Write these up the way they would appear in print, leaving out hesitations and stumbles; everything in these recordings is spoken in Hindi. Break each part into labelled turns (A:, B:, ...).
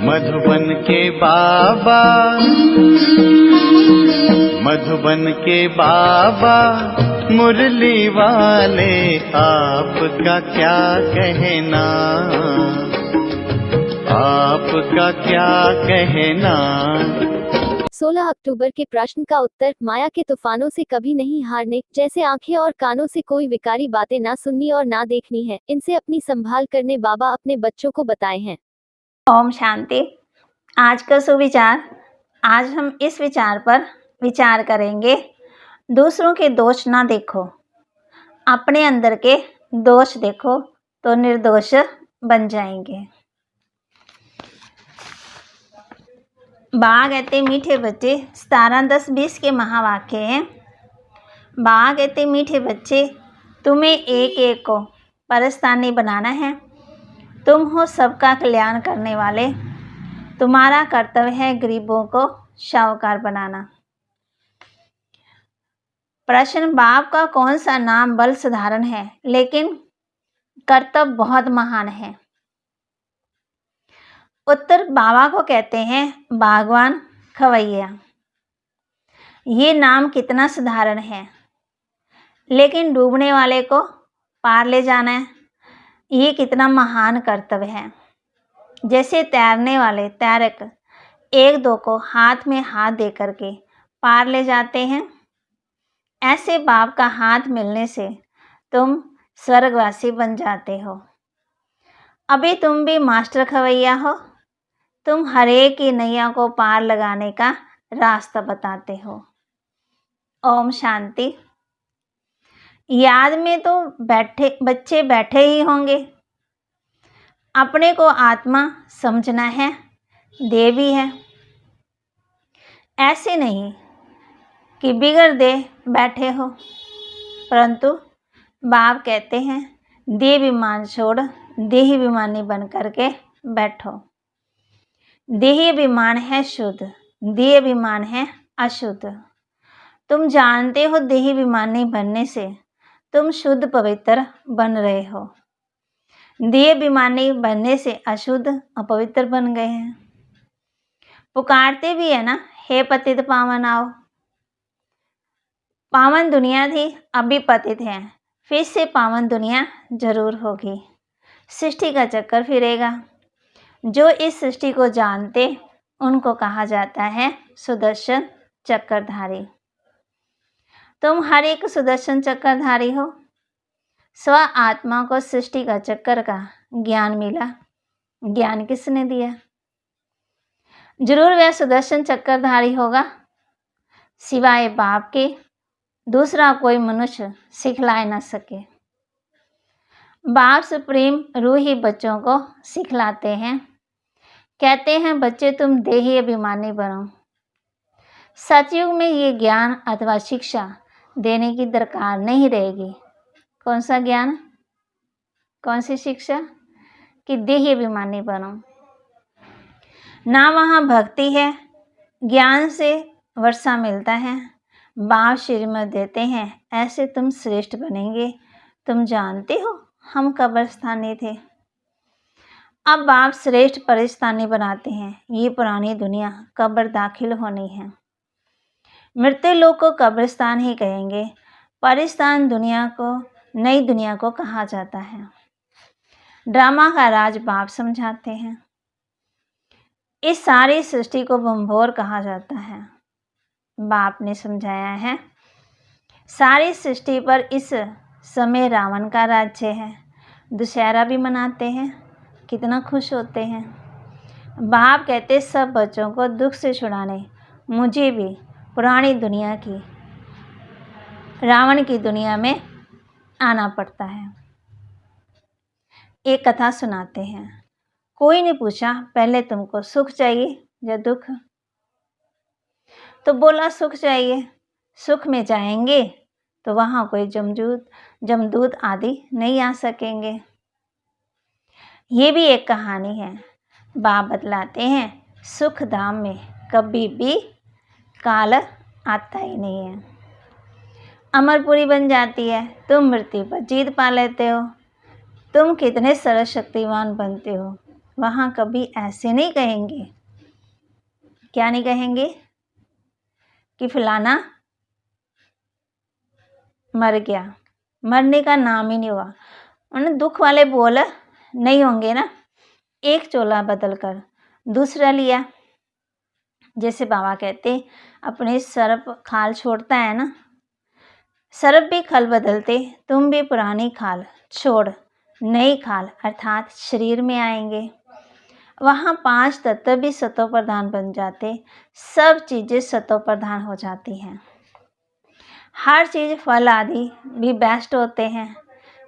A: मधुबन के बाबा, मधुबन के बाबा मुरली वाले, आपका क्या कहना, आपका क्या कहना।
B: 16 अक्टूबर के प्रश्न का उत्तर, माया के तूफानों से कभी नहीं हारने, जैसे आंखें और कानों से कोई विकारी बातें ना सुननी और ना देखनी है, इनसे अपनी संभाल करने बाबा अपने बच्चों को बताए हैं।
C: ओम शांति। आज का सुविचार। आज हम इस विचार पर विचार करेंगे, दूसरों के दोष ना देखो, अपने अंदर के दोष देखो तो निर्दोष बन जाएंगे। बाघ कहते मीठे बच्चे, 17, 10, 20 के महावाक्य हैं। बाघ कहते मीठे बच्चे, तुम्हें एक एक को परस्तानी बनाना है। तुम हो सबका कल्याण करने वाले, तुम्हारा कर्तव्य है गरीबों को शाहूकार बनाना। प्रश्न, बाप का कौन सा नाम बल साधारण है लेकिन कर्तव्य बहुत महान है? उत्तर, बाबा को कहते हैं बागवान खवैया। ये नाम कितना साधारण है लेकिन डूबने वाले को पार ले जाना है, ये कितना महान कर्तव्य है। जैसे तैरने वाले तैरक एक दो को हाथ में हाथ दे करके पार ले जाते हैं, ऐसे बाप का हाथ मिलने से तुम स्वर्गवासी बन जाते हो। अभी तुम भी मास्टर खवैया हो, तुम हर एक की नैया को पार लगाने का रास्ता बताते हो। ओम शांति। याद में तो बच्चे बैठे ही होंगे। अपने को आत्मा समझना है, देवी है। ऐसे नहीं कि बिगड़ दे बैठे हो, परंतु बाप कहते हैं देह विमान छोड़ देही विमानी बन करके बैठो। देह विमान है शुद्ध, देह विमान है अशुद्ध। तुम जानते हो देही विमानी बनने से तुम शुद्ध पवित्र बन रहे हो, देह विमानी बनने से अशुद्ध अपवित्र बन गए हैं। पुकारते भी है ना, हे पतित पावन आओ। पावन दुनिया थी, अभी पतित है, फिर से पावन दुनिया जरूर होगी। सृष्टि का चक्कर फिरेगा। जो इस सृष्टि को जानते उनको कहा जाता है सुदर्शन चक्रधारी। तुम हर एक सुदर्शन चक्रधारी हो। स्व आत्मा को सृष्टि का चक्कर का ज्ञान मिला। ज्ञान किसने दिया? जरूर वह सुदर्शन चक्रधारी होगा। सिवाय बाप के दूसरा कोई मनुष्य सिखला न सके। बाप सुप्रीम रूह ही बच्चों को सिखलाते हैं। कहते हैं बच्चे तुम देही अभिमानी बनो। सतयुग में ये ज्ञान अथवा शिक्षा देने की दरकार नहीं रहेगी। कौन सा ज्ञान, कौन सी शिक्षा? कि देही अभिमानी बनो। ना वहाँ भक्ति है, ज्ञान से वर्षा मिलता है। बाप श्रीमत देते हैं ऐसे तुम श्रेष्ठ बनेंगे। तुम जानते हो हम कब्रस्तानी थे, अब बाप श्रेष्ठ परिस्तानी बनाते हैं। ये पुरानी दुनिया कब्र दाखिल होनी है। मृत्यु लोक को कब्रिस्तान ही कहेंगे। परिस्तान दुनिया को, नई दुनिया को कहा जाता है। ड्रामा का राज बाप समझाते हैं। इस सारी सृष्टि को बंभोर कहा जाता है। बाप ने समझाया है सारी सृष्टि पर इस समय रावण का राज्य है। दशहरा भी मनाते हैं, कितना खुश होते हैं। बाप कहते सब बच्चों को दुख से छुड़ाने मुझे भी पुरानी दुनिया की, रावण की दुनिया में आना पड़ता है। एक कथा सुनाते हैं। कोई ने पूछा पहले तुमको सुख चाहिए या दुख? तो बोला सुख चाहिए। सुख में जाएंगे तो वहाँ कोई जमदूत आदि नहीं आ सकेंगे। ये भी एक कहानी है। बाप बतलाते हैं सुख धाम में कभी भी काल आता ही नहीं है। अमरपुरी बन जाती है। तुम मृत्यु पर जीत पा लेते हो। तुम कितने सर्वशक्तिवान बनते हो। वहाँ कभी ऐसे नहीं कहेंगे। क्या नहीं कहेंगे? कि फलाना मर गया, मरने का नाम ही नहीं हुआ। उन्हें दुख वाले बोल नहीं होंगे ना। एक चोला बदल कर दूसरा लिया। जैसे बाबा कहते अपने सर्प खाल छोड़ता है ना, सर्प भी खल बदलते, तुम भी पुरानी खाल छोड़ नई खाल अर्थात शरीर में आएंगे। वहाँ 5 तत्व भी सतो प्रधान बन जाते, सब चीज़ें सतो प्रधान हो जाती हैं। हर चीज़ फल आदि भी बेस्ट होते हैं।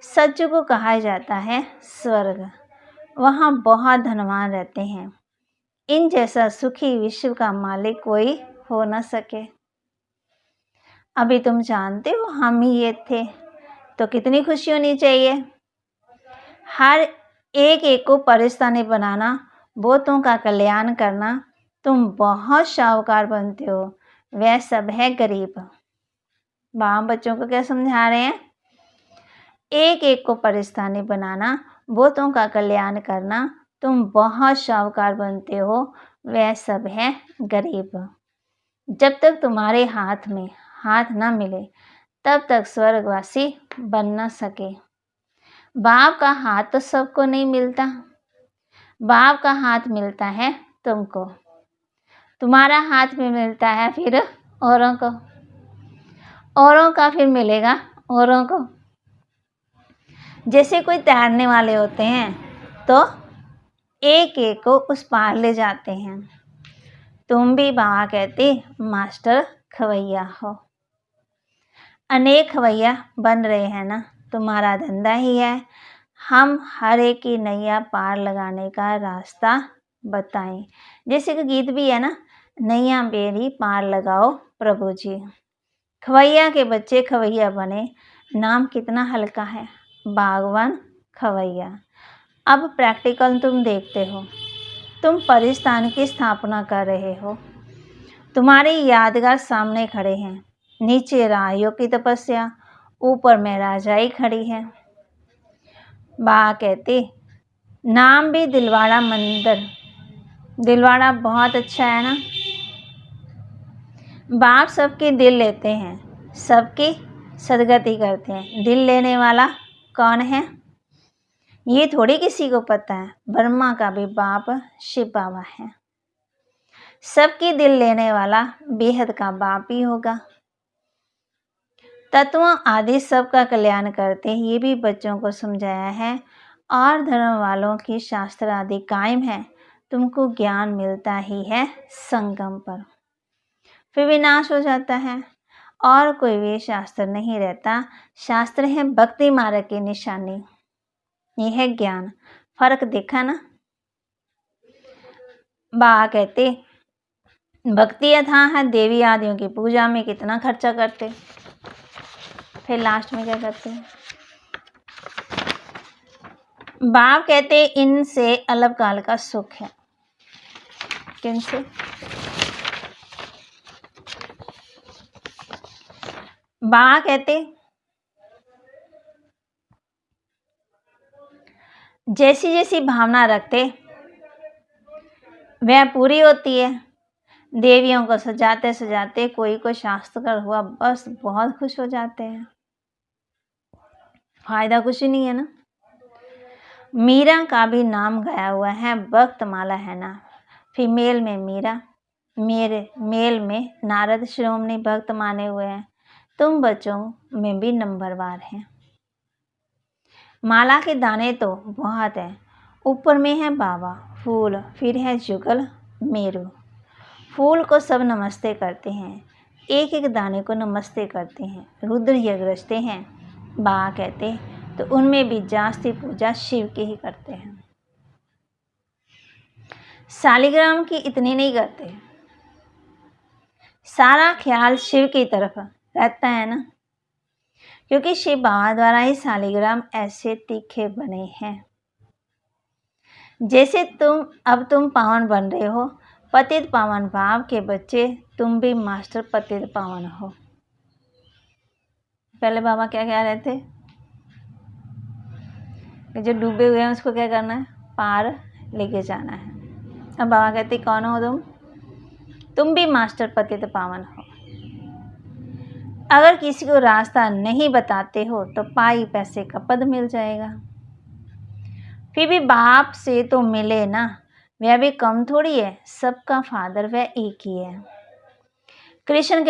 C: सच को कहा जाता है स्वर्ग। वहाँ बहुत धनवान रहते हैं। इन जैसा सुखी विश्व का मालिक कोई हो न सके। अभी तुम जानते हो हम ही ये थे, तो कितनी खुशी होनी चाहिए। हर एक को परेशानी बनाना, बहुतों का कल्याण करना, तुम बहुत शाहूकार बनते हो, वह सब है गरीब। बाबा बच्चों को क्या समझा रहे हैं? एक को परेशानी बनाना, बहुतों का कल्याण करना, तुम बहुत शाहूकार बनते हो, वह सब है गरीब। जब तक तुम्हारे हाथ में हाथ न मिले तब तक स्वर्गवासी बन न सके। बाप का हाथ तो सबको नहीं मिलता, बाप का हाथ मिलता है तुमको। तुम्हारा हाथ में मिलता है फिर औरों को, औरों का फिर मिलेगा औरों को। जैसे कोई तैरने वाले होते हैं तो एक को उस पार ले जाते हैं। तुम भी बाबा कहते मास्टर खवैया हो। अनेक खवैया बन रहे हैं ना, तुम्हारा धंधा ही है। हम हर एक की नैया पार लगाने का रास्ता बताएं। जैसे कि गीत भी है ना, नैया बेड़ी पार लगाओ प्रभु जी। खवैया के बच्चे खवैया बने, नाम कितना हल्का है, बागवान खवैया। अब प्रैक्टिकल तुम देखते हो, तुम परिस्थान की स्थापना कर रहे हो। तुम्हारे यादगार सामने खड़े हैं। नीचे राहियों की तपस्या, ऊपर में राजाई खड़ी है। बा कहते नाम भी दिलवाड़ा मंदिर। दिलवाड़ा बहुत अच्छा है ना। बाप सबके दिल लेते हैं, सबकी सदगति करते हैं। दिल लेने वाला कौन है ये थोड़ी किसी को पता है। ब्रह्मा का भी बाप शिव बाबा है। सबकी दिल लेने वाला बेहद का बाप ही होगा। तत्वों आदि सबका कल्याण करते हैं, ये भी बच्चों को समझाया है। और धर्म वालों की शास्त्र आदि कायम है, तुमको ज्ञान मिलता ही है संगम पर, फिर विनाश हो जाता है और कोई भी शास्त्र नहीं रहता। शास्त्र है भक्ति मार्ग की निशानी, ये है ज्ञान। फर्क देखा ना। बा कहते भक्ति अथाह है, देवी आदियों की पूजा में कितना खर्चा करते, फिर लास्ट में क्या करते हैं। बाप कहते इनसे अलग काल का सुख है। किनसे? बा कहते जैसी जैसी भावना रखते वह पूरी होती है। देवियों को सजाते सजाते कोई को शास्त्र कर हुआ, बस बहुत खुश हो जाते हैं। फायदा कुछ नहीं है ना। मीरा का भी नाम गया हुआ है, भक्तमाला है ना। फीमेल में मीरा, मेरे मेल में नारद श्रोमणी भक्त माने हुए हैं। तुम बच्चों में भी नंबरवार हैं। माला के दाने तो बहुत हैं। ऊपर में है बाबा, फूल, फिर है जुगल मेरू। फूल को सब नमस्ते करते हैं, एक एक दाने को नमस्ते करते हैं। रुद्र यज्ञ रचते हैं बा कहते, तो उनमें भी जास्ती पूजा शिव की ही करते हैं। शालिग्राम की इतनी नहीं करते, सारा ख्याल शिव की तरफ रहता है ना, क्योंकि शिव बाबा द्वारा ही शालिग्राम ऐसे तीखे बने हैं। जैसे तुम पावन बन रहे हो, पतित पावन भाव के बच्चे, तुम भी मास्टर पतित पावन हो। पहले बाबा क्या कह रहे थे कि जो डूबे हुए हैं उसको क्या करना है, पार लेके जाना है। अब बाबा कहते कौन हो तुम भी मास्टर पतित पावन हो। अगर किसी को रास्ता नहीं बताते हो तो पाई पैसे का पद मिल जाएगा। फिर भी बाप से तो मिले ना, वह भी कम थोड़ी है, सबका फादर वह एक ही है। कृष्ण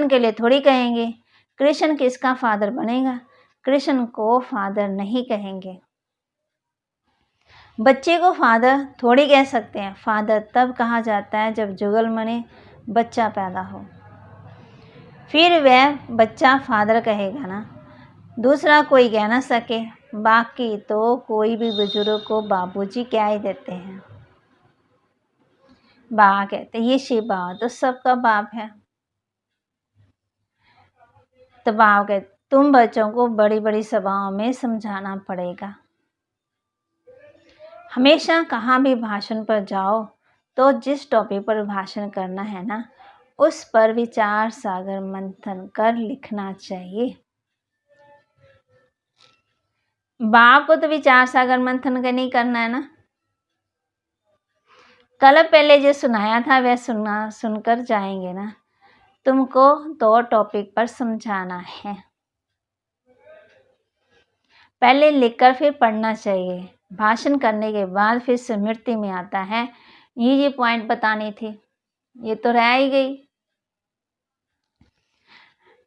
C: के लिए थोड़ी कहेंगे, कृष्ण किसका फादर बनेगा, कृष्ण को फादर नहीं कहेंगे। बच्चे को फादर थोड़ी कह सकते हैं, फादर तब कहा जाता है जब जुगल मने बच्चा पैदा हो, फिर वह बच्चा फादर कहेगा ना, दूसरा कोई कह ना सके। बाकी तो कोई भी बुजुर्ग को बाबूजी कह ही देते हैं। बाबा कहते ये शिव बाबा तो सबका बाप है। तो बाबा कहते तुम बच्चों को बड़ी बड़ी सभाओं में समझाना पड़ेगा। हमेशा कहाँ भी भाषण पर जाओ तो जिस टॉपिक पर भाषण करना है ना, उस पर विचार सागर मंथन कर लिखना चाहिए। बाप को तो विचार सागर मंथन का नहीं करना है ना। कल पहले जो सुनाया था वह सुनकर जाएंगे ना। तुमको तो टॉपिक पर समझाना है, पहले लिखकर फिर पढ़ना चाहिए। भाषण करने के बाद फिर स्मृति में आता है ये पॉइंट बतानी थी, ये तो रह ही गई।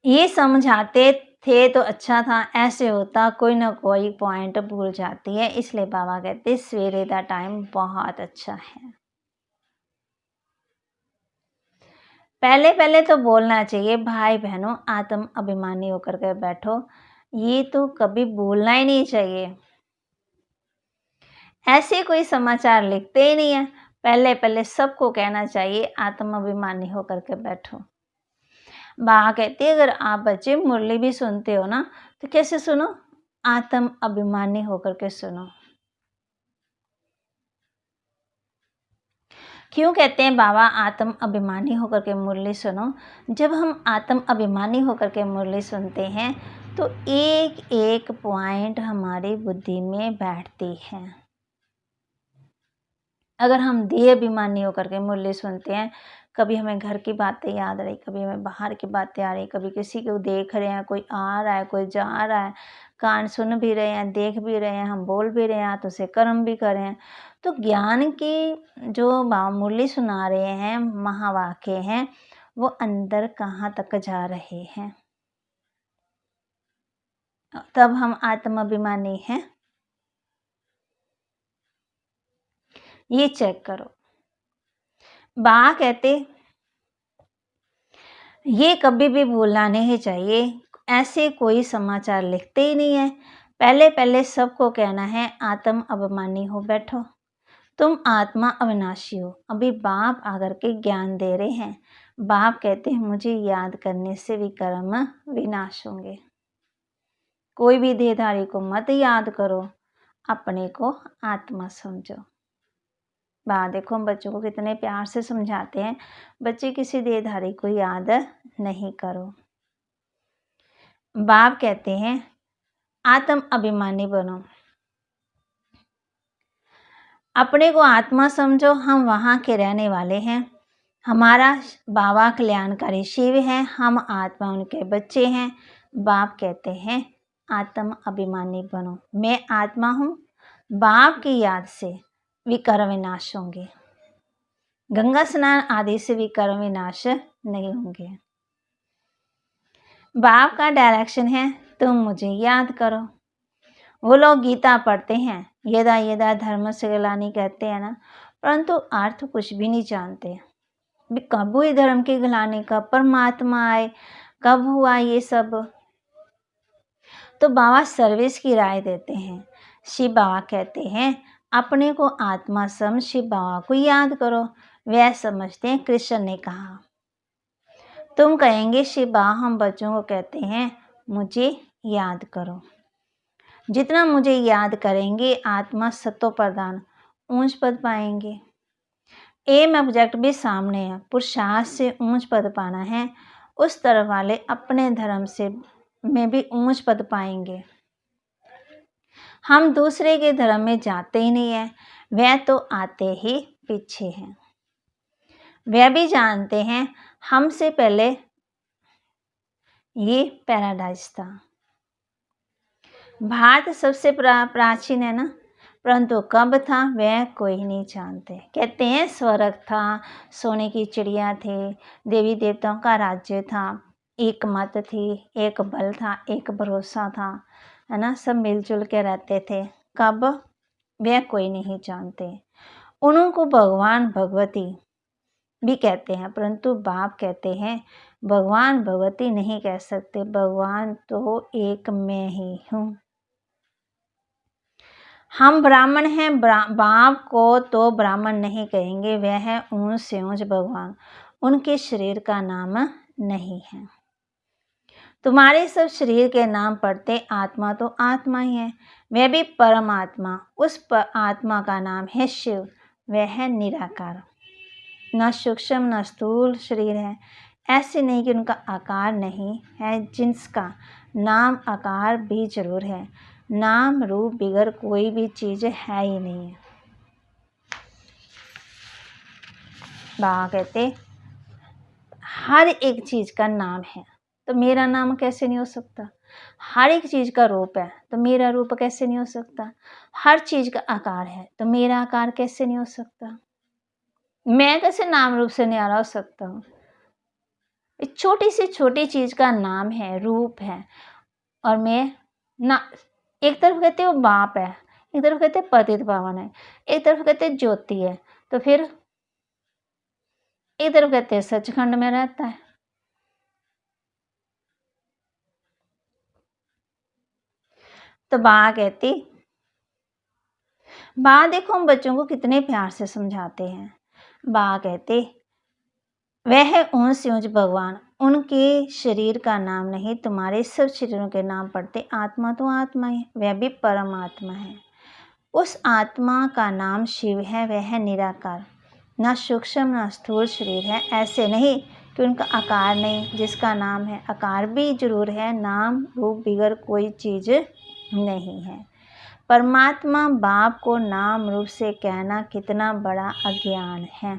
C: ये समझाते थे तो अच्छा था, ऐसे होता कोई ना कोई पॉइंट भूल जाती है। इसलिए बाबा कहते सवेरे का टाइम बहुत अच्छा है। पहले तो बोलना चाहिए भाई बहनों आत्म अभिमानी होकर के बैठो, ये तो कभी बोलना ही नहीं चाहिए। ऐसे कोई समाचार लिखते ही नहीं है, पहले सबको कहना चाहिए आत्म अभिमानी होकर के बैठो। बाबा कहती है अगर आप बच्चे मुरली भी सुनते हो ना तो कैसे सुनो, आत्म अभिमानी होकर के सुनो। क्यों कहते हैं बाबा आत्म अभिमानी होकर के मुरली सुनो? जब हम आत्म अभिमानी होकर के मुरली सुनते हैं तो एक एक पॉइंट हमारी बुद्धि में बैठती है। अगर हम देह अभिमानी होकर के मुरली सुनते हैं, कभी हमें घर की बातें याद आ रही, कभी हमें बाहर की बातें आ रही, कभी किसी को देख रहे हैं, कोई आ रहा है कोई जा रहा है, कान सुन भी रहे हैं, देख भी रहे हैं, हम बोल भी रहे हैं, हाथों से कर्म भी कर रहे हैं, तो ज्ञान की जो मुरली सुना रहे हैं, महावाक्य हैं, वो अंदर कहाँ तक जा रहे हैं, तब हम आत्म अभिमानी हैं। ये चेक करो। बाबा कहते ये कभी भी भूलना नहीं चाहिए, ऐसे कोई समाचार लिखते ही नहीं है। पहले सबको कहना है आत्म अभिमानी हो बैठो, तुम आत्मा अविनाशी हो। अभी बाप आकर के ज्ञान दे रहे हैं। बाप कहते हैं मुझे याद करने से विकर्म विनाश होंगे। कोई भी देहधारी को मत याद करो, अपने को आत्मा समझो। बाबा देखो हम बच्चों को कितने प्यार से समझाते हैं, बच्चे किसी देहधारी को याद नहीं करो। बाप कहते हैं आत्म अभिमानी बनो, अपने को आत्मा समझो। हम वहाँ के रहने वाले हैं, हमारा बाबा कल्याणकारी शिव है, हम आत्मा उनके बच्चे हैं। बाप कहते हैं आत्म अभिमानी बनो, मैं आत्मा हूँ, बाप की याद से विकर्म विनाश होंगे। गंगा स्नान आदि से विकर्म विनाश नहीं होंगे। बाप का डायरेक्शन है तुम मुझे याद करो। वो लोग गीता पढ़ते हैं, यदा यदा धर्म से ग्लानि कहते हैं ना, परंतु अर्थ कुछ भी नहीं जानते। कब हुई धर्म की ग्लानि, कब परमात्मा आए, कब हुआ ये सब। तो बाबा सर्विस की राय देते हैं। शिव बाबा कहते हैं अपने को आत्मा समझ शिव बाबा को याद करो। वह समझते हैं कृष्ण ने कहा। तुम कहेंगे शिव बाबा हम बच्चों को कहते हैं मुझे याद करो। जितना मुझे याद करेंगे आत्मा सतो प्रदान ऊंच पद पाएंगे। एम ऑब्जेक्ट भी सामने है, पुरुषार्थ से ऊंच पद पाना है, उस तरफ वाले अपने धर्म से में भी ऊंच पद पाएंगे। हम दूसरे के धर्म में जाते ही नहीं है, वह तो आते ही पीछे हैं। वह भी जानते हैं हमसे पहले ये पैराडाइज था। भारत सबसे प्राचीन है ना, परंतु कब था वह कोई नहीं जानते। कहते हैं स्वर्ग था, सोने की चिड़िया थे, देवी देवताओं का राज्य था, एक मत थी, एक बल था, एक भरोसा था, है ना, सब मिलजुल के रहते थे। कब वह कोई नहीं जानते। उनको भगवान भगवती भी कहते हैं, परंतु बाप कहते हैं भगवान भगवती नहीं कह सकते, भगवान तो एक मैं ही हूँ। हम ब्राह्मण हैं, बाप को तो ब्राह्मण नहीं कहेंगे, वह है ऊंच से ऊंच भगवान, उनके शरीर का नाम नहीं है। तुम्हारे सब शरीर के नाम पढ़ते, आत्मा तो आत्मा ही है, वह भी परमात्मा। उस आत्मा का नाम है शिव, वह है निराकार, न सूक्ष्म न स्थूल शरीर है। ऐसे नहीं कि उनका आकार नहीं है, जिसका नाम आकार भी जरूर है। नाम रूप बिगर कोई भी चीज़ है ही नहीं है। बाबा कहते हर एक चीज़ का नाम है, तो मेरा नाम कैसे नहीं हो सकता। हर एक चीज़ का रूप है, तो मेरा रूप कैसे नहीं हो सकता। हर चीज़ का आकार है, तो मेरा आकार कैसे नहीं हो सकता। मैं कैसे नाम रूप से न्यारा हो सकता हूँ। छोटी से छोटी चीज़ का नाम है, रूप है, और मैं ना, एक तरफ कहते वो बाप है, एक तरफ कहते पतित पावन है, एक तरफ कहते ज्योति है, तो फिर एक तरफ कहते सचखंड में रहता है। तो कहती देखो हम बच्चों को कितने प्यार से समझाते हैं। कहते वह है ऊंच से ऊंच भगवान, उनके शरीर का नाम नहीं, तुम्हारे सब शरीरों के नाम पढ़ते। आत्मा तो आत्मा है, वह भी परमात्मा है। उस आत्मा का नाम शिव है, वह है निराकार, न सूक्ष्म न स्थूल शरीर है। ऐसे नहीं कि उनका आकार नहीं, जिसका नाम है आकार भी जरूर है। नाम रूप बिगर कोई चीज़ नहीं है। परमात्मा बाप को नाम रूप से कहना कितना बड़ा अज्ञान है।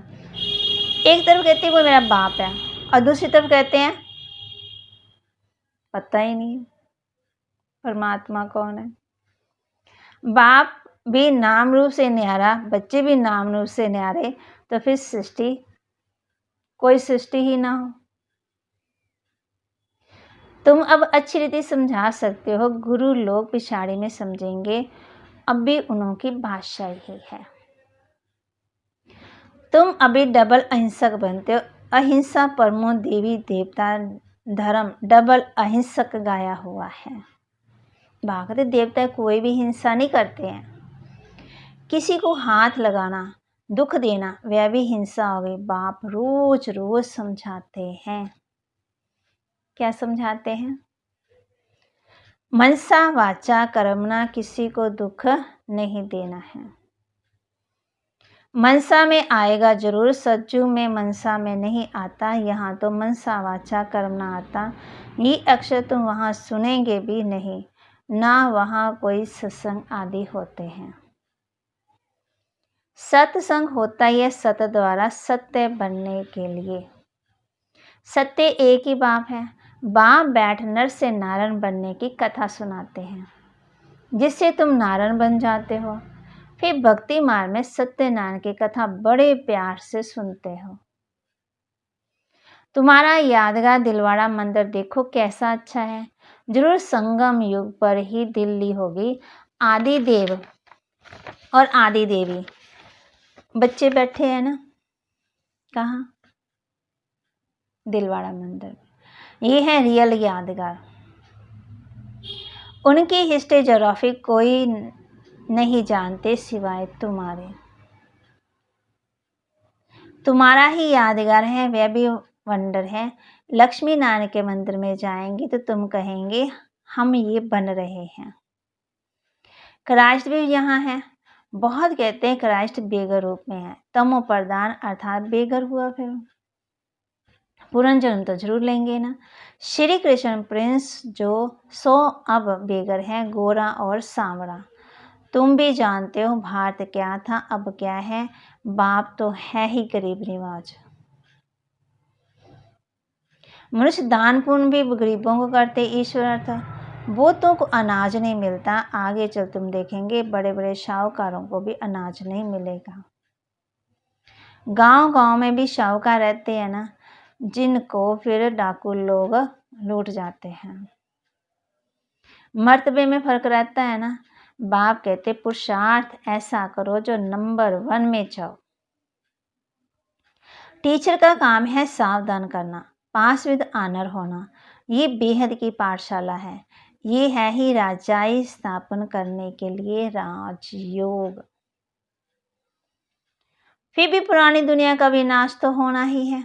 C: एक तरफ कहते हैं वो मेरा बाप है, और दूसरी तरफ कहते हैं पता ही नहीं परमात्मा कौन है। बाप भी नाम रूप से न्यारा, बच्चे भी नाम रूप से न्यारे, तो फिर सृष्टि कोई सृष्टि ही ना हो। तुम अब अच्छी रीति समझा सकते हो, गुरु लोग पिछाड़ी में समझेंगे, अब भी उनकी भाषा ही है। तुम अभी डबल अहिंसक बनते हो। अहिंसा परमो देवी देवता धर्म डबल अहिंसक गाया हुआ है। भागवत देवता कोई भी हिंसा नहीं करते हैं। किसी को हाथ लगाना, दुख देना, वह भी हिंसा हो गई। बाप रोज रोज समझाते हैं। क्या समझाते हैं? मनसा वाचा कर्मणा, किसी को दुख नहीं देना है। मनसा में आएगा जरूर, सज्जू में मनसा में नहीं आता। यहाँ तो मनसा वाचा कर्मणा आता। ये अक्षर तुम वहाँ सुनेंगे भी नहीं, ना वहाँ कोई सत्संग आदि होते हैं। सत्संग होता ही है सत द्वारा, सत्य बनने के लिए। सत्य एक ही बाप है। बाप बैठ नर से नारायण बनने की कथा सुनाते हैं, जिससे तुम नारायण बन जाते हो। फिर भक्ति मार्ग में सत्यनारायण की कथा बड़े प्यार से सुनते हो। तुम्हारा यादगार दिलवाड़ा मंदिर देखो कैसा अच्छा है। जरूर संगम युग पर ही दिल्ली होगी। आदि देव और आदि देवी बच्चे बैठे हैं ना, कहाँ? दिलवाड़ा मंदिर। ये है रियल यादगार। उनकी हिस्ट्री जोग्राफी कोई नहीं जानते सिवाय तुम्हारे। तुम्हारा ही यादगार है, वह भी वंडर है। लक्ष्मी नारायण के मंदिर में जाएंगे तो तुम कहेंगे हम ये बन रहे हैं। क्राइस्ट भी यहाँ है। बहुत कहते हैं क्राइस्ट बेगर रूप में है। तमो प्रधान अर्थात बेगर हुआ। फिर पुनर्जन्म तो जरूर लेंगे ना। श्री कृष्ण प्रिंस जो 100 अब बेगर हैं, गोरा और सांवरा। तुम भी जानते हो भारत क्या था अब क्या है, बाप तो है ही गरीब निवाज। मनुष्य दान पुण्य भी गरीबों को करते, ईश्वर था। बहुतों को अनाज नहीं मिलता, आगे चल तुम देखेंगे बड़े बड़े शाहूकारों को भी अनाज नहीं मिलेगा। गांव गांव में भी शाहूकार रहते हैं ना, जिनको फिर डाकू लोग लूट जाते हैं। मर्तबे में फर्क रहता है ना। बाप कहते पुरुषार्थ ऐसा करो जो नंबर 1 में जाओ। टीचर का काम है सावधान करना, पास विद ऑनर होना। ये बेहद की पाठशाला है। ये है ही राजाई स्थापन करने के लिए राजयोग। फिर भी पुरानी दुनिया का विनाश तो होना ही है,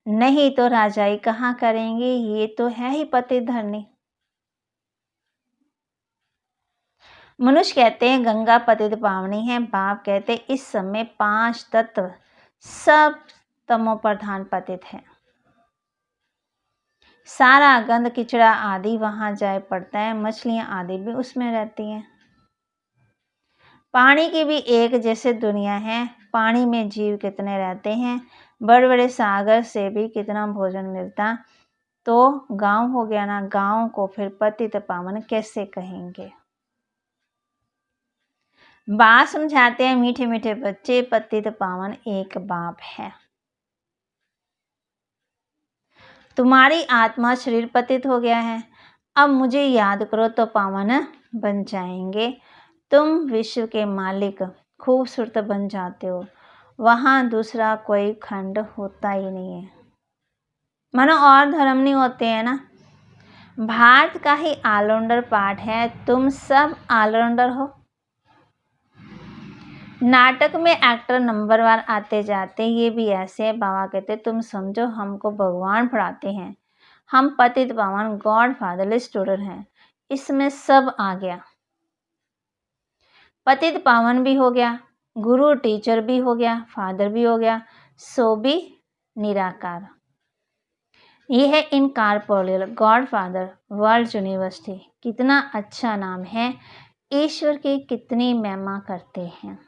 C: नहीं तो राजाई कहाँ करेंगे। ये तो है ही पति धरनी। मनुष्य कहते हैं गंगा पतित पावनी है, बाप कहते इस समय 5 तत्व सब तमो प्रधान पतित है। सारा गंध किचड़ा आदि वहां जाए पड़ता है, मछलियां आदि भी उसमें रहती हैं। पानी की भी एक जैसे दुनिया है, पानी में जीव कितने रहते हैं, बड़े बड़े सागर से भी कितना भोजन मिलता। तो गांव हो गया ना, गांव को फिर पतित पावन कैसे कहेंगे। बात समझाते हैं मीठे मीठे बच्चे, पतित पावन एक बाप है। तुम्हारी आत्मा शरीर पतित हो गया है, अब मुझे याद करो तो पावन बन जाएंगे। तुम विश्व के मालिक खूबसूरत बन जाते हो, वहां दूसरा कोई खंड होता ही नहीं है। मानो और धर्म नहीं होते हैं ना। भारत का ही ऑलराउंडर पार्ट है, तुम सब ऑलराउंडर हो। नाटक में एक्टर नंबर 1 आते जाते, ये भी ऐसे है। बाबा कहते तुम समझो हमको भगवान पढ़ाते हैं, हम पतित पावन गॉड फादरली स्टूडेंट हैं। इसमें सब आ गया, पतित पावन भी हो गया, गुरु टीचर भी हो गया, फादर भी हो गया, सो भी निराकार। ये है incorporeal God father world university. कितना अच्छा नाम है, ईश्वर की कितनी महिमा करते हैं।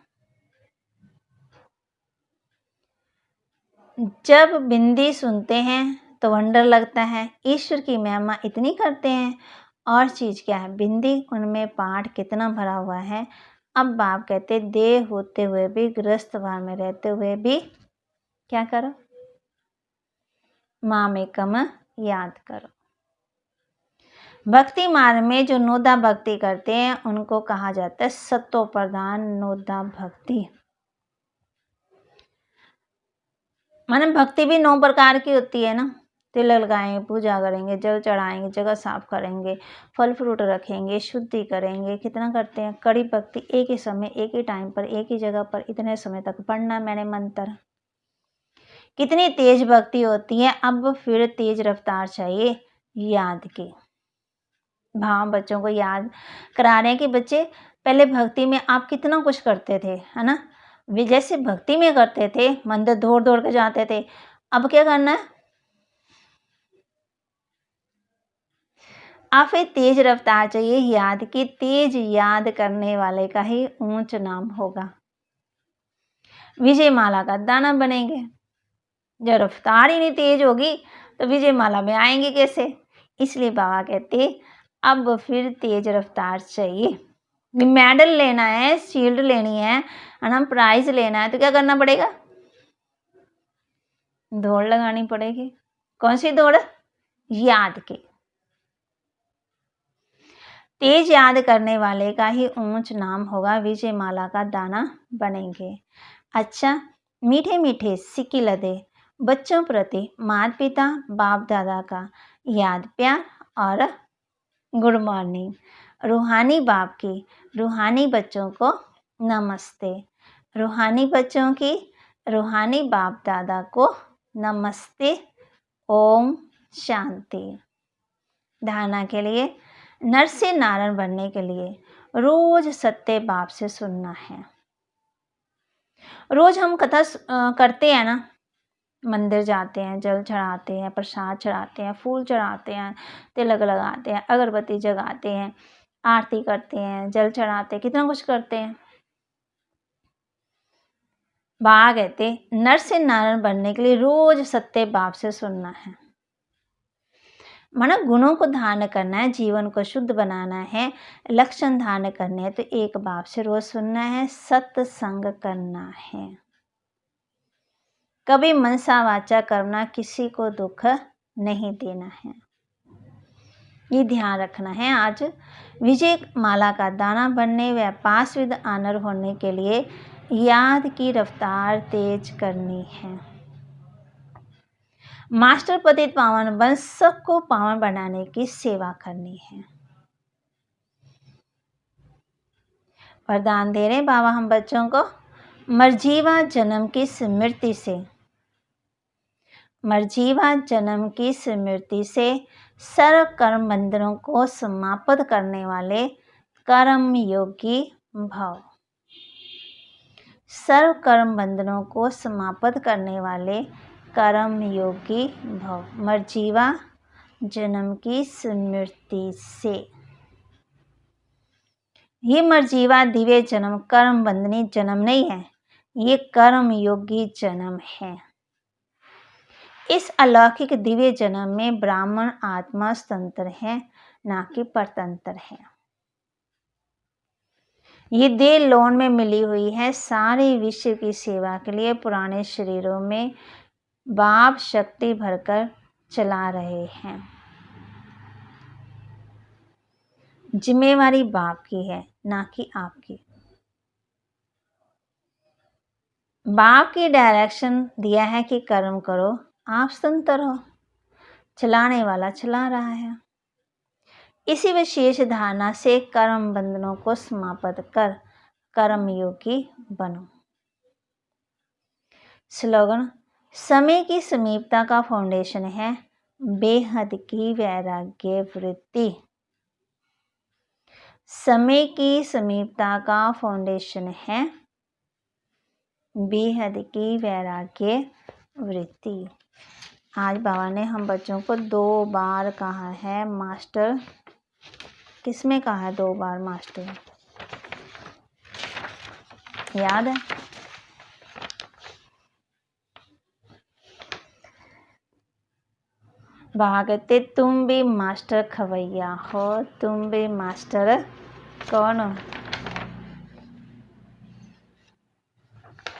C: जब बिंदी सुनते हैं तो वंडर लगता है, ईश्वर की महिमा इतनी करते हैं। और चीज क्या है, बिंदी उनमें पाठ कितना भरा हुआ है। अब बाप कहते देह होते हुए भी, गृहस्थ भाव में रहते हुए भी क्या करो, माँ में कम याद करो। भक्ति मार्ग में जो नोदा भक्ति करते हैं उनको कहा जाता है सत्तो प्रधान नोदा भक्ति। माने भक्ति भी 9 प्रकार की होती है ना। तिलक लगाएंगे, पूजा करेंगे, जल चढ़ाएंगे, जगह साफ करेंगे, फल फ्रूट रखेंगे, शुद्धि करेंगे, कितना करते हैं। कड़ी भक्ति एक ही समय, एक ही टाइम पर, एक ही जगह पर इतने समय तक पढ़ना मैंने मंत्र। कितनी तेज भक्ति होती है। अब फिर तेज रफ्तार चाहिए याद की। भाव बच्चों को याद करा रहे हैं कि बच्चे पहले भक्ति में आप कितना कुछ करते थे, है ना। वे जैसे भक्ति में करते थे, मंदिर दौड़ दौड़ के जाते थे, अब क्या करना है, आप फिर तेज रफ्तार चाहिए याद की। तेज याद करने वाले का ही ऊंच नाम होगा, विजय माला का दाना बनेंगे। जब रफ्तार ही नहीं तेज होगी तो विजय माला में आएंगे कैसे। इसलिए बाबा कहते अब फिर तेज रफ्तार चाहिए। मेडल लेना है, शील्ड लेनी है ना, प्राइज लेना है तो क्या करना पड़ेगा, दौड़ लगानी पड़ेगी। कौन सी दौड़, याद की। तेज याद करने वाले का ही ऊंच नाम होगा, विजय माला का दाना बनेंगे। अच्छा, मीठे मीठे सिक्की लदे बच्चों प्रति माता पिता बाप दादा का याद प्यार और गुड मॉर्निंग। रूहानी बाप की रूहानी बच्चों को नमस्ते, रूहानी बच्चों की रूहानी बाप दादा को नमस्ते। ओम शांति। धारणा के लिए, नर से नारायण बनने के लिए रोज सत्य बाप से सुनना है। रोज हम कथा करते हैं ना, मंदिर जाते हैं, जल चढ़ाते हैं, प्रसाद चढ़ाते हैं, फूल चढ़ाते हैं, तिलक लगाते हैं, अगरबत्ती जगाते हैं, आरती करते हैं, जल चढ़ाते हैं, कितना कुछ करते हैं। बाबा कहते नर से नारायण बनने के लिए रोज सत्य बाप से सुनना है, माना गुणों को धारण करना है, जीवन को शुद्ध बनाना है, लक्षण धारण करने हैं तो एक बाप से रोज सुनना है, सत्संग करना है, कभी मनसा वाचा कर्मणा किसी को दुख नहीं देना है, ये ध्यान रखना है। आज विजय माला का दाना बनने व पास विद आनर होने के लिए याद की रफ्तार तेज करनी है। मास्टर पतित पावन बन सबको पावन बनाने की सेवा करनी है। वरदान दे रहे बाबा हम बच्चों को, मरजीवा जन्म की स्मृति से, मरजीवा जन्म की स्मृति से सर्व कर्म बंधनों को समाप्त करने वाले कर्म योगी भव, सर्व कर्म बंधनों को समाप्त करने वाले कर्म योगी भव, मरजीवा जन्म की स्मृति से। ये मरजीवा दिव्य जन्म कर्म बंधनी जन्म नहीं है, ये कर्म योगी जन्म है। इस अलौकिक दिव्य जन्म में ब्राह्मण आत्मा स्वतंत्र है, ना कि परतंत्र है। ये देह लोन में मिली हुई है सारे विश्व की सेवा के लिए। पुराने शरीरों में बाप शक्ति भरकर चला रहे हैं। जिम्मेवारी बाप की है, ना कि आपकी। बाप की डायरेक्शन दिया है कि कर्म करो, आप स्वतंत्र हो, चलाने वाला चला रहा है। इसी विशेष धारणा से कर्म बंधनों को समाप्त कर कर्म योगी बनो। स्लोगन, समय की समीपता का फाउंडेशन है बेहद की वैराग्य वृत्ति। समय की समीपता का फाउंडेशन है बेहद की वैराग्य वृत्ति। आज बाबा ने हम बच्चों को 2 बार कहा है मास्टर। किसमें कहा है 2 बार मास्टर, याद है? बाबा कहते तुम भी मास्टर खवैया हो, तुम भी मास्टर कौन हो?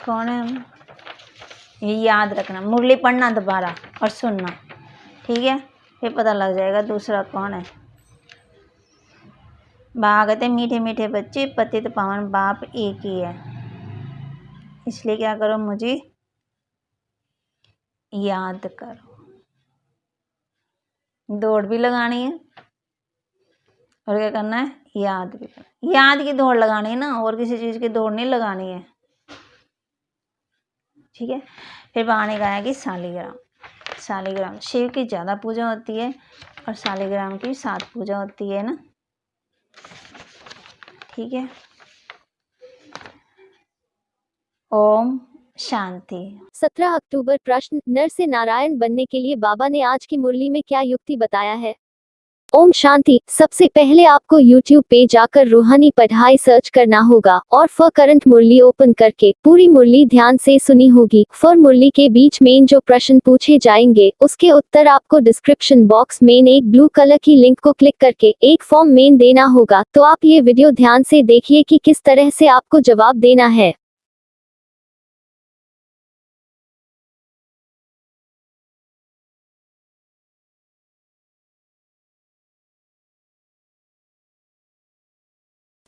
C: कौन है? ये याद रखना, मुरली पढ़ना दोबारा और सुनना, ठीक है? फिर पता लग जाएगा दूसरा कौन है। बाबा कहते मीठे मीठे बच्चे, पतित पावन बाप एक ही है, इसलिए क्या करो, मुझे याद करो। दौड़ भी लगानी है और क्या करना है, याद भी करना। याद की दौड़ लगानी है ना, और किसी चीज़ की दौड़ नहीं लगानी है, ठीक है? फिर बाबा ने कहा कि शालिग्राम, शालिग्राम शिव की ज़्यादा पूजा होती है और शालिग्राम की 7 पूजा होती है ना, ठीक है? ओम शांति।
B: 17 अक्टूबर प्रश्न, नर से नारायण बनने के लिए बाबा ने आज की मुरली में क्या युक्ति बताया है? ओम शांति। सबसे पहले आपको YouTube पे जाकर रूहानी पढ़ाई सर्च करना होगा और फॉर करंट मुरली ओपन करके पूरी मुरली ध्यान से सुनी होगी। फॉर मुरली के बीच में जो प्रश्न पूछे जाएंगे उसके उत्तर आपको डिस्क्रिप्शन बॉक्स में एक ब्लू कलर की लिंक को क्लिक करके एक फॉर्म में देना होगा। तो आप ये वीडियो ध्यान से देखिए कि किस तरह से आपको जवाब देना है।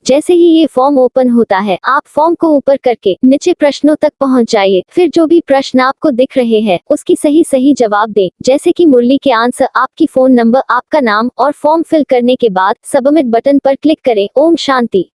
B: जैसे ही ये फॉर्म ओपन होता है, आप फॉर्म को ऊपर करके नीचे प्रश्नों तक पहुंच जाइए। फिर जो भी प्रश्न आपको दिख रहे हैं उसकी सही जवाब दें, जैसे कि मुरली के आंसर, आपकी फोन नंबर, आपका नाम और फॉर्म फिल करने के बाद सबमिट बटन पर क्लिक करें। ओम शांति।